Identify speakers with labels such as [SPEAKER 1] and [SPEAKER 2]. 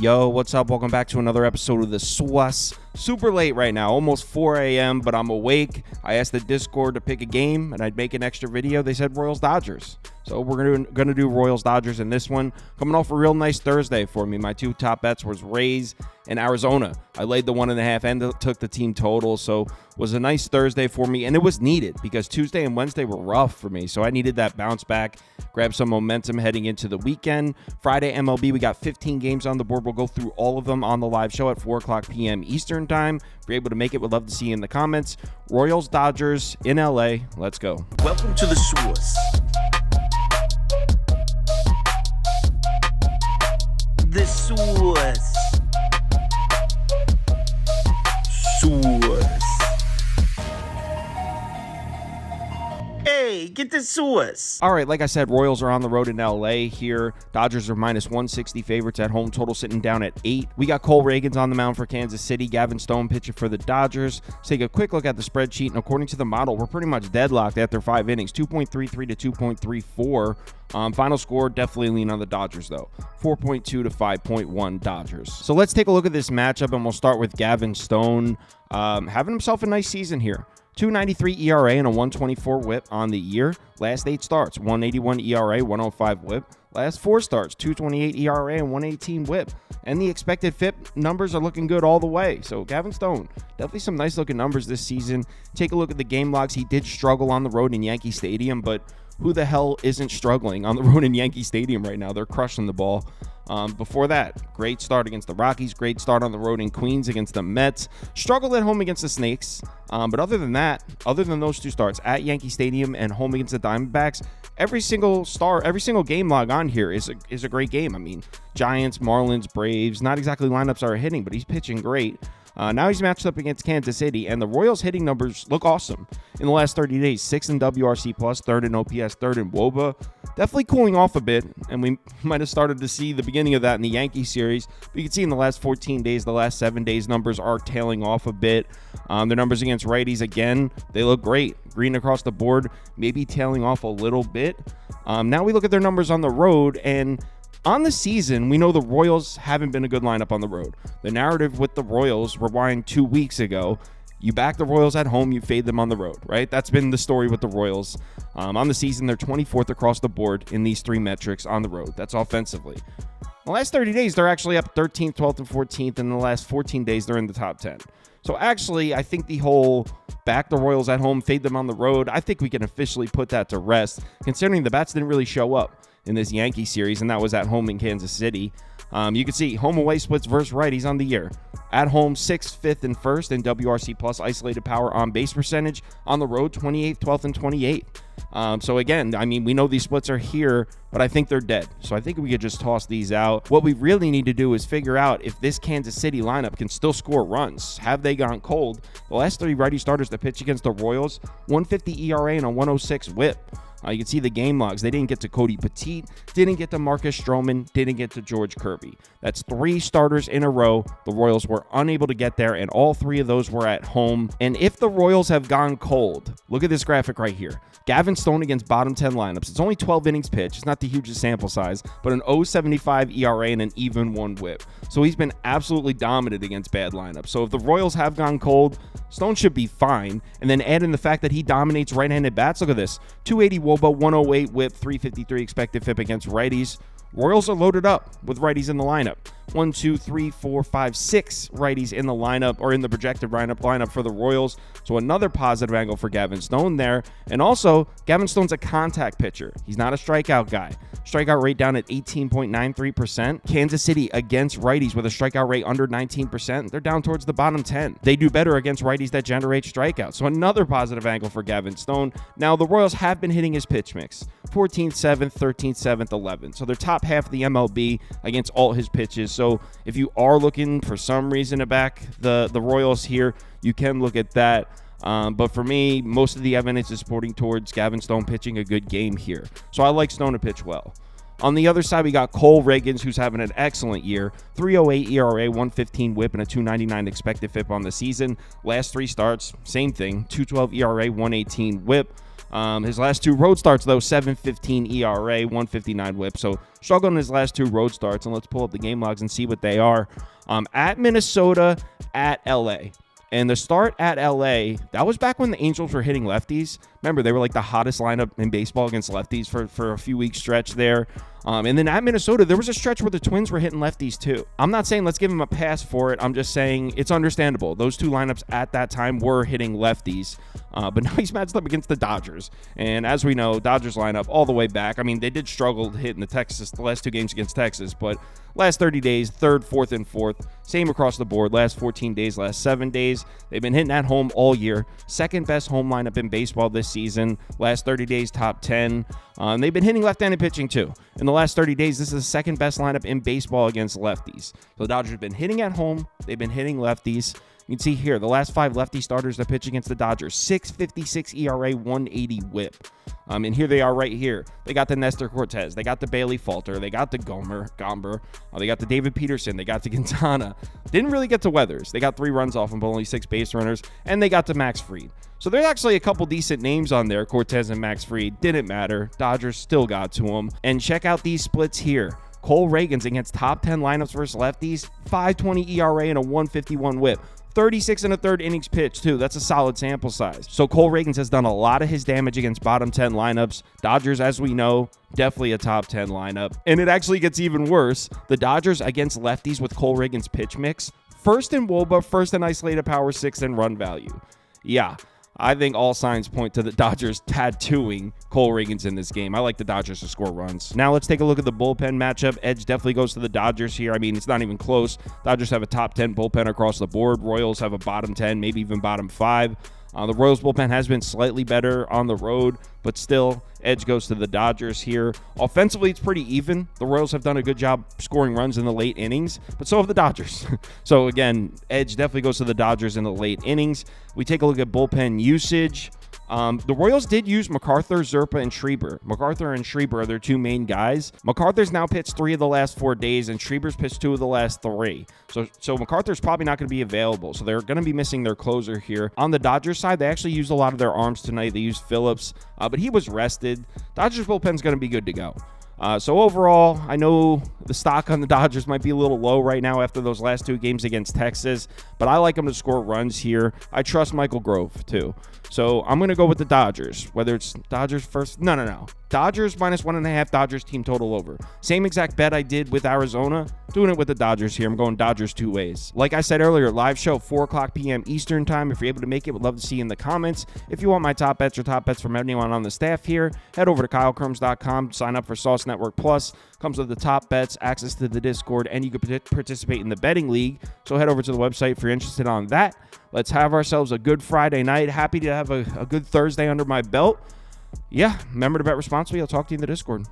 [SPEAKER 1] Yo, what's up? Welcome back to another episode of the SWUS. Super late right now, almost 4 a.m., but I'm awake. I asked the Discord to pick a game, and I'd make an extra video. They said Royals-Dodgers. So we're gonna do Royals-Dodgers in this one. Coming off a real nice Thursday for me. My two top bets was Rays and Arizona. I laid the 1.5 and took the team total, so it was a nice Thursday for me, and it was needed because Tuesday and Wednesday were rough for me, so I needed that bounce back, grab some momentum heading into the weekend. Friday, MLB, we got 15 games on the board. We'll go through all of them on the live show at 4 o'clock p.m. Eastern time. If you're able to make it, we'd love to see you in the comments. Royals-Dodgers in LA. Let's go.
[SPEAKER 2] Welcome to the SWUS. The SWUS. SWUS. Hey, get the SWUS.
[SPEAKER 1] All right, like I said, Royals are on the road in LA here. Dodgers are minus 160 favorites at home. Total sitting down at 8. We got Ragans on the mound for Kansas City. Gavin Stone pitching for the Dodgers. Let's take a quick look at the spreadsheet, and according to the model, we're pretty much deadlocked after 5 innings, 2.33 to 2.34. Final score, definitely lean on the Dodgers, though. 4.2 to 5.1 Dodgers. So let's take a look at this matchup, and we'll start with Gavin Stone having himself a nice season here. 2.93 ERA and a 124 whip on the year. Last 8 starts, 181 ERA, 105 whip. Last 4 starts, 2.28 ERA and 118 whip. And the expected FIP numbers are looking good all the way. So Gavin Stone, definitely some nice looking numbers this season. Take a look at the game logs. He did struggle on the road in Yankee Stadium, but who the hell isn't struggling on the road in Yankee Stadium right now? They're crushing the ball. Before that, great start against the Rockies, great start on the road in Queens against the Mets, struggled at home against the Snakes. But other than that, other than those 2 starts at Yankee Stadium and home against the Diamondbacks, every single game log on here is a great game. I mean, Giants, Marlins, Braves, not exactly lineups are hitting, but he's pitching great. Now he's matched up against Kansas City, and the Royals hitting numbers look awesome. In the last 30 days, 6th in WRC+, 3rd in OPS, 3rd in WOBA. Definitely cooling off a bit, and we might have started to see the beginning of that in the Yankee series. But you can see in the last 14 days, the last 7 days, numbers are tailing off a bit. Their numbers against righties, again, they look great. Green across the board, maybe tailing off a little bit. Now we look at their numbers on the road, and on the season, we know the Royals haven't been a good lineup on the road. The narrative with the Royals, rewind 2 weeks ago, you back the Royals at home, you fade them on the road, right? That's been the story with the Royals. On the season, they're 24th across the board in these 3 metrics on the road. That's offensively. The last 30 days, they're actually up 13th, 12th, and 14th. And in the last 14 days, they're in the top 10. So actually, I think the whole back the Royals at home, fade them on the road, I think we can officially put that to rest, considering the bats didn't really show up in this Yankee series, and that was at home in Kansas City. You can see home away splits versus righties on the year. At home, 6th, 5th, and 1st in WRC+ isolated power on base percentage. On the road, 28th, 12th, and 28th. So again, I mean, we know these splits are here, but I think they're dead. So I think we could just toss these out. What we really need to do is figure out if this Kansas City lineup can still score runs. Have they gone cold? The last 3 righty starters to pitch against the Royals, 150 ERA and a 106 whip. You can see the game logs. They didn't get to Cody Petit, didn't get to Marcus Stroman, didn't get to George Kirby. That's 3 starters in a row. The Royals were unable to get there, and all 3 of those were at home. And if the Royals have gone cold, look at this graphic right here. Gavin Stone against bottom 10 lineups. It's only 12 innings pitched. It's not the hugest sample size, but an 0.75 ERA and an even 1 whip. So he's been absolutely dominant against bad lineups. So if the Royals have gone cold, Stone should be fine. And then add in the fact that he dominates right-handed bats. Look at this. 280 WOBA, 108 whip, 353 expected FIP against righties. Royals are loaded up with righties in the lineup. 1, 2, 3, 4, 5, 6 righties in the lineup, or in the projected lineup for the Royals. So another positive angle for Gavin Stone there. And also, Gavin Stone's a contact pitcher. He's not a strikeout guy. Strikeout rate down at 18.93%. Kansas City against righties with a strikeout rate under 19%. They're down towards the bottom 10. They do better against righties that generate strikeouts. So another positive angle for Gavin Stone. Now, the Royals have been hitting his pitch mix. 14th, 7th, 13th, 7th, 11th. So they're top half of the MLB against all his pitches. So if you are looking for some reason to back the Royals here, you can look at that. But for me, most of the evidence is pointing towards Gavin Stone pitching a good game here. So I like Stone to pitch well. On the other side, we got Ragans, who's having an excellent year. 3.08 ERA, 115 whip, and a 2.99 expected FIP on the season. Last 3 starts, same thing. 2.12 ERA, 118 whip. His last 2 road starts, though, 7.15 ERA, 1.59 WHIP. So struggled in his last 2 road starts. And let's pull up the game logs and see what they are. At Minnesota, at LA. And the start at LA, that was back when the Angels were hitting lefties. Remember, they were like the hottest lineup in baseball against lefties for a few weeks stretch there. And then at Minnesota, there was a stretch where the Twins were hitting lefties too. I'm not saying let's give him a pass for it. I'm just saying it's understandable. Those 2 lineups at that time were hitting lefties. But now he's matched up against the Dodgers. And as we know, Dodgers lineup all the way back. I mean, they did struggle hitting the last 2 games against Texas, but last 30 days, 3rd, 4th, and 4th. Same across the board. Last 14 days, last 7 days. They've been hitting at home all year. 2nd best home lineup in baseball this season. Last 30 days, top 10. They've been hitting left-handed pitching too. In the last 30 days, this is the 2nd best lineup in baseball against lefties. So the Dodgers have been hitting at home. They've been hitting lefties. You can see here, the last 5 lefty starters that pitch against the Dodgers, 6.56 ERA, 180 WHIP. And here they are right here. They got the Nestor Cortez. They got the Bailey Falter. They got the Gomber. They got the David Peterson. They got the Quintana. Didn't really get to Weathers. They got 3 runs off him, but only 6 base runners. And they got to Max Fried. So there's actually a couple decent names on there. Cortez and Max Fried. Didn't matter. Dodgers still got to him. And check out these splits here. Cole Ragans against top 10 lineups versus lefties. 5.20 ERA and a 151 WHIP. 36 1/3 innings pitched, too. That's a solid sample size. So Cole Ragans has done a lot of his damage against bottom 10 lineups. Dodgers, as we know, definitely a top 10 lineup. And it actually gets even worse. The Dodgers against lefties with Cole Ragans' pitch mix. 1st in WOBA, 1st in isolated power, 6th in run value. Yeah. I think all signs point to the Dodgers tattooing Cole Ragans in this game. I like the Dodgers to score runs. Now let's take a look at the bullpen matchup. Edge definitely goes to the Dodgers here. I mean, it's not even close. Dodgers have a top 10 bullpen across the board. Royals have a bottom 10, maybe even bottom 5. The Royals bullpen has been slightly better on the road, but still, edge goes to the Dodgers here. Offensively, it's pretty even. The Royals have done a good job scoring runs in the late innings, but so have the Dodgers. So again, edge definitely goes to the Dodgers in the late innings. We take a look at bullpen usage. The Royals did use MacArthur, Zerpa, and Schreiber. MacArthur and Schreiber are their 2 main guys. MacArthur's now pitched 3 of the last 4 days, and Schreiber's pitched 2 of the last 3. So MacArthur's probably not going to be available, so they're going to be missing their closer here. On the Dodgers side, they actually used a lot of their arms tonight. They used Phillips, but he was rested. Dodgers bullpen's going to be good to go. So overall, I know the stock on the Dodgers might be a little low right now after those last 2 games against Texas, but I like them to score runs here. I trust Michael Grove, too. So I'm going to go with the Dodgers, whether it's Dodgers first. No. Dodgers minus 1.5, Dodgers team total over. Same exact bet I did with Arizona, doing it with the Dodgers here. I'm going Dodgers 2 ways. Like I said earlier, live show 4:00 p.m. Eastern time. If you're able to make it, would love to see you in the comments. If you want my top bets or top bets from anyone on the staff here, head over to KyleKirms.com, sign up for Sauce Network Plus. Comes with the top bets, access to the Discord, and you can participate in the betting league. So head over to the website if you're interested on that. Let's have ourselves a good Friday night. Happy to have a good Thursday under my belt. Yeah, remember to bet responsibly. I'll talk to you in the Discord.